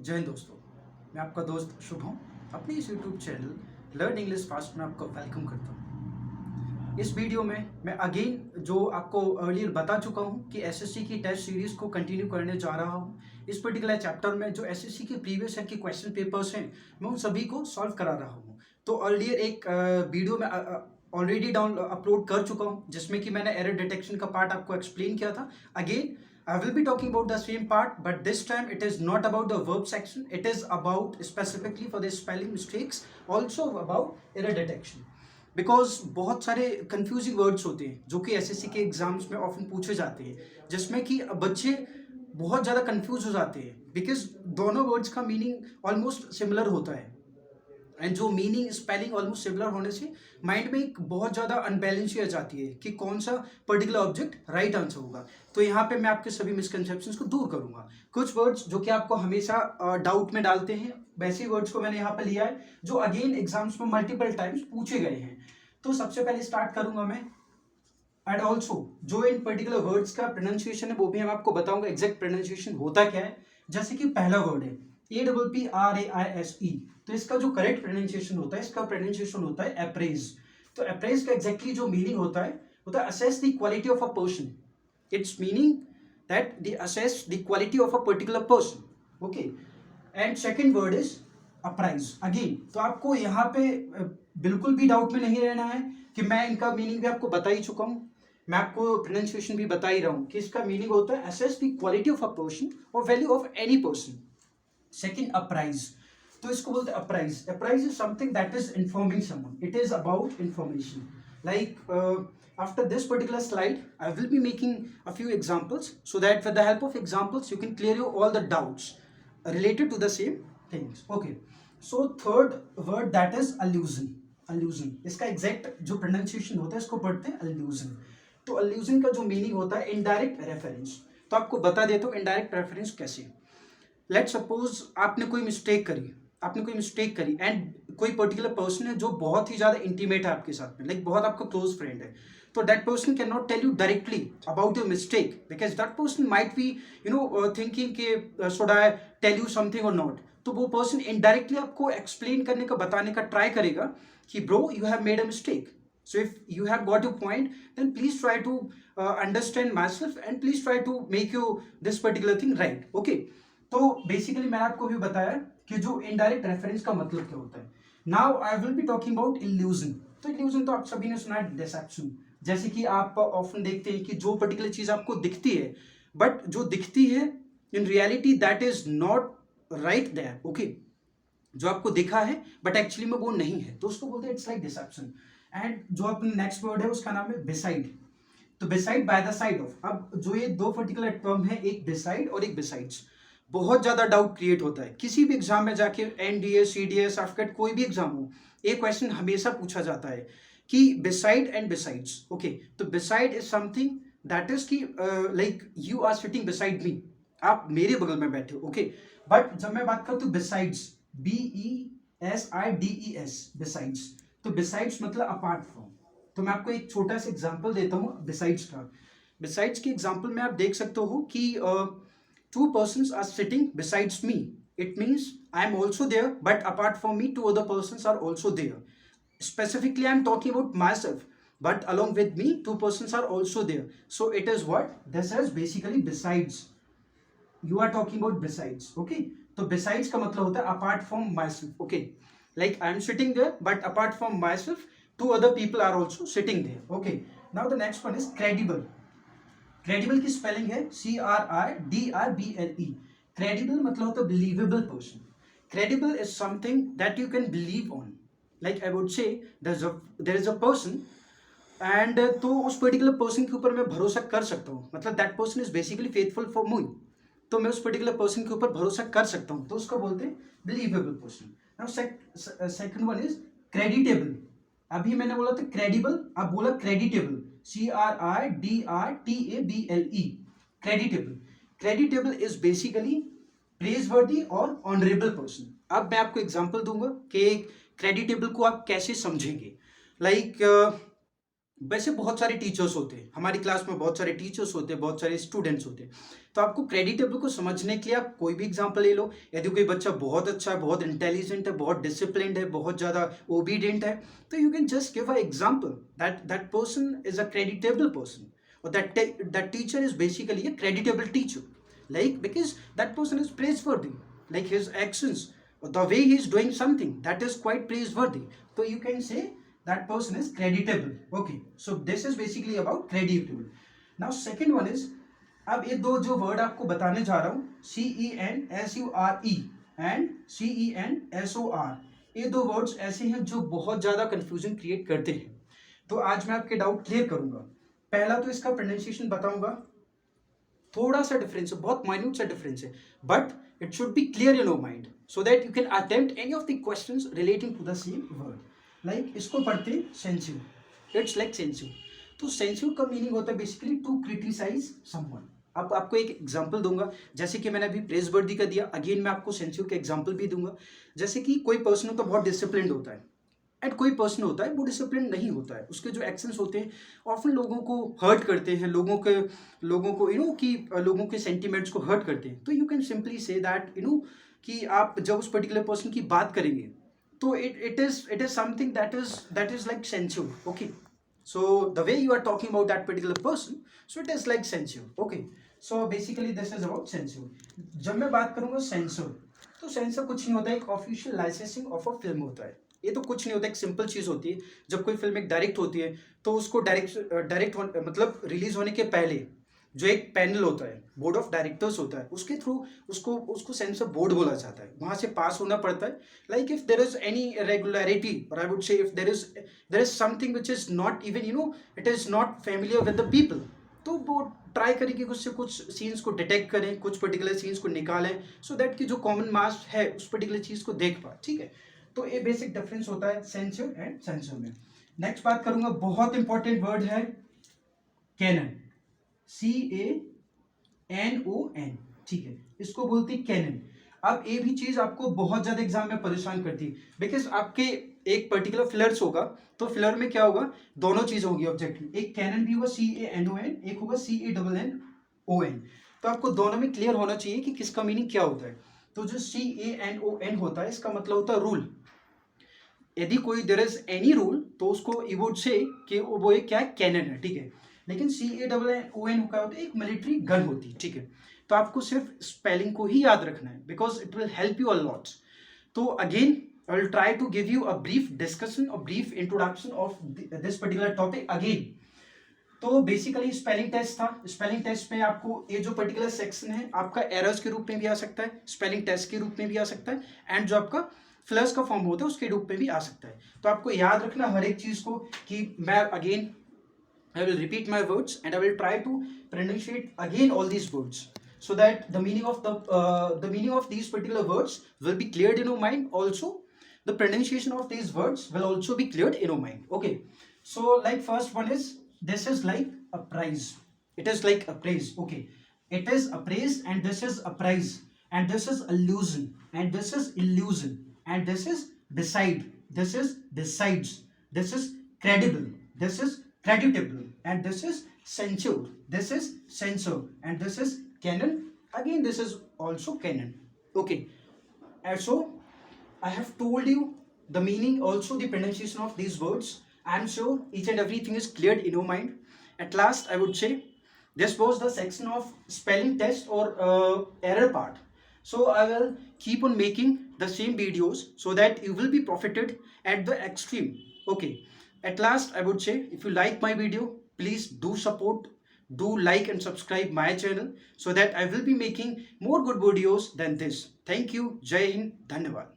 जय हिंद दोस्तों, मैं आपका दोस्त शुभम अपने इस YouTube channel learn English fast में आपका वेलकम करता हूँ। इस वीडियो में मैं अगेन जो आपको अर्लियर बता चुका हूँ कि एसएससी की टेस्ट सीरीज़ को कंटिन्यू करने जा रहा हूँ। इस पर्टिकुलर चैप्टर में जो एसएससी के प्रीवियस ईयर के क्वेश्चन पेपर्स हैं मैं उन सभी को सॉल्व करा रहा हूँ। तो अर्लियर एक वीडियो में ऑलरेडी अपलोड कर चुका हूँ जिसमें कि मैंने एरर डिटेक्शन का पार्ट आपको एक्सप्लेन किया था। Again I will be talking about the same part, but this time it is not about the verb section. It is about specifically for the spelling mistakes, also about error detection. Because बहुत सारे confusing words होते हैं जो कि SSC के exams में often पूछे जाते हैं, जिसमें कि बच्चे बहुत ज़्यादा कंफ्यूज हो जाते हैं बिकॉज दोनों वर्ड्स का मीनिंग ऑलमोस्ट सिमिलर होता है एंड जो मीनिंग स्पेलिंग ऑलमोस्ट सिमिलर होने से माइंड में एक बहुत ज़्यादा अनबैलेंस आ जाती है कि कौन सा पर्टिकुलर ऑब्जेक्ट राइट आंसर होगा। तो यहाँ पे मैं आपके सभी मिसकंसेप्शंस को दूर करूंगा। कुछ वर्ड्स जो कि आपको हमेशा डाउट में डालते हैं वैसे वर्ड्स को मैंने यहाँ पे लिया है जो अगेन एग्जाम्स में मल्टीपल टाइम्स पूछे गए हैं। तो सबसे पहले स्टार्ट करूंगा मैं एंड ऑल्सो जो इन पर्टिकुलर वर्ड्स का प्रोनाउंसिएशन है वो भी मैं आपको बताऊंगा एग्जैक्ट प्रोनाउंसिएशन होता क्या है। जैसे कि पहला वर्ड है APPRAISE, तो इसका जो करेक्ट प्रोनाउंसिएशन होता है इसका प्रोनाउंसिएशन होता है अप्रेज। तो अप्रेज का एग्जैक्टली जो मीनिंग होता है assess the quality of a person. It's meaning that the assess the quality of a particular person. Okay, and second word is apprise. Again तो आपको यहाँ पे बिल्कुल भी डाउट में नहीं रहना है कि मैं इनका मीनिंग भी आपको बता ही चुका हूँ, मैं आपको प्रोनाउंसिएशन भी बता ही रहा हूँ कि इसका मीनिंग होता है assess the quality of a person और value of any person. Second apprise, तो इसको बोलते हैं apprise. Apprise is something that is informing someone, it is about information. Like after this particular slide I will be making a few examples so that with the help of examples you can clear you all the doubts related to the same things. Okay, so third word that is allusion. allusion इसका exact जो pronunciation होता है इसको पढ़ते हैं allusion। तो allusion का जो meaning होता है indirect reference। तो आपको बता देता हूँ indirect reference कैसे। लेट सपोज आपने कोई मिस्टेक करी एंड कोई पर्टिकुलर पर्सन है जो बहुत ही ज्यादा इंटीमेट है आपके साथ में, लाइक बहुत आपका क्लोज फ्रेंड है। तो that person can not tell you directly about your mistake because that person might be thinking कि should I tell you something और नॉट। तो वो पर्सन इनडायरेक्टली आपको एक्सप्लेन करने का बताने का ट्राई करेगा कि bro you have made a mistake, so if you have got your point then please try to understand myself and please try to make you this particular thing right. Okay, तो basically मैंने आपको भी बताया कि जो indirect reference का मतलब क्या होता है। Now I will be talking about illusion. तो इल्यूजन तो आप सभी ने सुना है, डिसेप्शन। जैसे कि आप ऑफन देखते हैं कि जो पर्टिकुलर चीज आपको दिखती है बट जो दिखती है in reality that is not right there. Okay, जो आपको दिखा है बट एक्चुअली में वो नहीं है, तो उसको बोलते हैं इट्स लाइक डिसेप्शन। एंड जो अपना नेक्स्ट वर्ड है उसका नाम है बिसाइड। तो beside by the side of. अब जो ये दो पर्टिकुलर टर्म है, एक बिसाइड और एक बिसाइड्स, बहुत ज्यादा डाउट क्रिएट होता है किसी भी एग्जाम में जाके, एनडीए सीडीएस आफ्टर कोई भी एग्जाम हो, एक क्वेश्चन हमेशा पूछा जाता है कि बिसाइड एंड बिसाइड्स। ओके, तो beside is something that is की like you are sitting beside me, आप मेरे बगल में बैठे हो। ओके, बट जब मैं बात करता हूँ बिसाइड्स, BESIDES, बिसाइड्स, तो बिसाइड्स मतलब अपार्ट फ्रॉम। तो मैं आपको एक छोटा सा एग्जांपल देता हूँ बिसाइड्स का। बिसाइड्स के एग्जांपल में आप देख सकते हो कि two persons are sitting besides me. It means I am also there, but apart from me, two other persons are also there. Specifically, I am talking about myself, but along with me, two persons are also there. So it is what? This is basically besides. You are talking about besides. Okay? तो besides का मतलब होता है apart from myself. Okay? Like I am sitting there, but apart from myself, two other people are also sitting there. Okay? Now the next one is credible. Credible की spelling है CRIDIBLE। Credible मतलब होता है believable person. Credible is something that you can believe on, like I would say there is a person and तो उस particular person के ऊपर मैं भरोसा कर सकता हूँ, मतलब that person is basically faithful for me, तो मैं उस पर्टिकुलर पर्सन के ऊपर भरोसा कर सकता हूँ, तो उसको बोलते हैं believable person. Now second one is creditable. अभी मैंने बोला था क्रेडिबल, अब बोला creditable, CRIDRTABLE, creditable. Creditable is basically प्रेजवर्दी और ऑनरेबल पर्सन। अब मैं आपको एग्जांपल दूंगा कि क्रेडिटेबल को आप कैसे समझेंगे। लाइक वैसे बहुत सारे टीचर्स होते हैं हमारी क्लास में, बहुत सारे टीचर्स होते हैं, बहुत सारे स्टूडेंट्स होते हैं। तो आपको क्रेडिटेबल को समझने के लिए आप कोई भी एग्जांपल ले लो। यदि कोई बच्चा बहुत अच्छा है, बहुत इंटेलिजेंट है, बहुत डिसिप्लिन्ड है, बहुत ज़्यादा ओबीडियंट है, तो you can just give a example that that person is a creditable person, or that teacher is basically a creditable teacher, like because that person is praiseworthy, like his actions or the way he is doing something, that is quite praiseworthy. So you can say that person is creditable. Okay, so this is basically about creditable. Now second one is, अब ये दो जो word आपको बताने जा रहा हूँ, CENSURE and CENSOR, ये दो वर्ड्स ऐसे हैं जो बहुत ज़्यादा कंफ्यूजन क्रिएट करते हैं। तो आज मैं आपके डाउट क्लियर करूंगा। पहला तो इसका प्रोनाउंसिएशन बताऊंगा, थोड़ा सा डिफरेंस है, बहुत माइन्यूट सा डिफरेंस है, but it should be clear in your mind so that you can attempt any of the questions relating to the same word. Like इसको पढ़ते सेंसिव, इट्स लाइक सेंसिव। तो सेंसिव का मीनिंग होता है बेसिकली टू क्रिटिसाइज समवन। अब आपको एक एग्जांपल दूंगा, जैसे कि मैंने अभी प्रेजवर्दी का दिया, अगेन मैं आपको सेंसिव का एग्जांपल भी दूंगा। जैसे कि कोई पर्सन हो तो बहुत डिसिप्लिन्ड होता है, एंड कोई पर्सन होता है वो डिसिप्लिन नहीं होता है, उसके जो एक्शंस होते हैं ऑफन लोगों को हर्ट करते हैं, लोगों को कि लोगों के सेंटिमेंट्स को हर्ट करते हैं। तो you can simply say that कि आप जब उस पर्टिकुलर पर्सन की बात करेंगे तो it is something that is like sensitive. Okay, so the way you are talking about that particular person, so it is like censure. Okay, so basically this is about censure. जब मैं बात करूंगा censure, तो censure कुछ नहीं होता है, एक official licensing of a film होता है। ये तो कुछ नहीं होता, एक सिंपल चीज होती है। जब कोई फिल्म एक डायरेक्ट होती है तो उसको डायरेक्ट मतलब रिलीज होने के पहले जो एक पैनल होता है, बोर्ड ऑफ डायरेक्टर्स होता है, उसके थ्रू उसको सेंसर बोर्ड बोला जाता है, वहां से पास होना पड़ता है। Like if there is any irregularity, और I would say if there is something which is not even it is not familiar with the people, तो वो ट्राई करें कि उससे कुछ सीन्स को डिटेक्ट करें, कुछ पर्टिकुलर सीन्स को निकालें, सो दैट कि जो कॉमन मास है उस पर्टिकुलर चीज को देख पाए। ठीक है, तो ये बेसिक डिफरेंस होता है सेंसर एंड सेंसर में। नेक्स्ट बात करूंगा, बहुत इंपॉर्टेंट वर्ड है कैनन, CANON। ठीक है, इसको बोलते हैं कैनन। अब ये भी चीज आपको बहुत ज्यादा एग्जाम में परेशान करती है, बिकॉज आपके एक पर्टिकुलर फिलर्स होगा, तो फिलर में क्या होगा, दोनों चीजें होगी ऑब्जेक्ट में, एक कैनन भी होगा CANON, एक होगा CANNON। तो आपको दोनों में क्लियर होना चाहिए कि किसका मीनिंग क्या होता है। तो जो CANON होता है, इसका मतलब होता है रूल। यदि कोई देयर इज एनी रूल तो उसको यू वुड से कि वो एक क्या है, कैनन है। ठीक है, लेकिन CANON का होता है एक मिलिट्री गन होती है। ठीक है, तो आपको सिर्फ स्पेलिंग को ही याद रखना है, because it will help you a lot. तो again I will try to give you a brief discussion और brief introduction of this particular topic again. तो बेसिकली स्पेलिंग टेस्ट था। स्पेलिंग टेस्ट में आपको ये जो पर्टिकुलर सेक्शन है आपका एरर्स के रूप में भी आ सकता है, स्पेलिंग टेस्ट के रूप में भी आ सकता है, एंड जो आपका फ्लर्स का फॉर्म होता है उसके रूप में भी आ सकता है। तो आपको याद रखना हर एक चीज को कि मैं again I will repeat my words and I will try to pronunciate again all these words so that the meaning of these particular words will be cleared in your mind. Also, the pronunciation of these words will also be cleared in your mind. Okay. So, like first one is, this is like a prize. It is like a praise. Okay. It is a praise and this is a prize and this is illusion and this is illusion and this is decide. This is decides. This is credible. This is creditable and this is censure. This is censor and this is canon. Again this is also canon. Okay, and so I have told you the meaning, also the pronunciation of these words. I am sure each and everything is cleared in your mind. At last I would say this was the section of spelling test or error part. So I will keep on making the same videos so that you will be profited at the extreme. Okay, at last I would say, if you like my video, please do support, do like and subscribe my channel so that I will be making more good videos than this. Thank you. Jai Hind. Dhanyavad.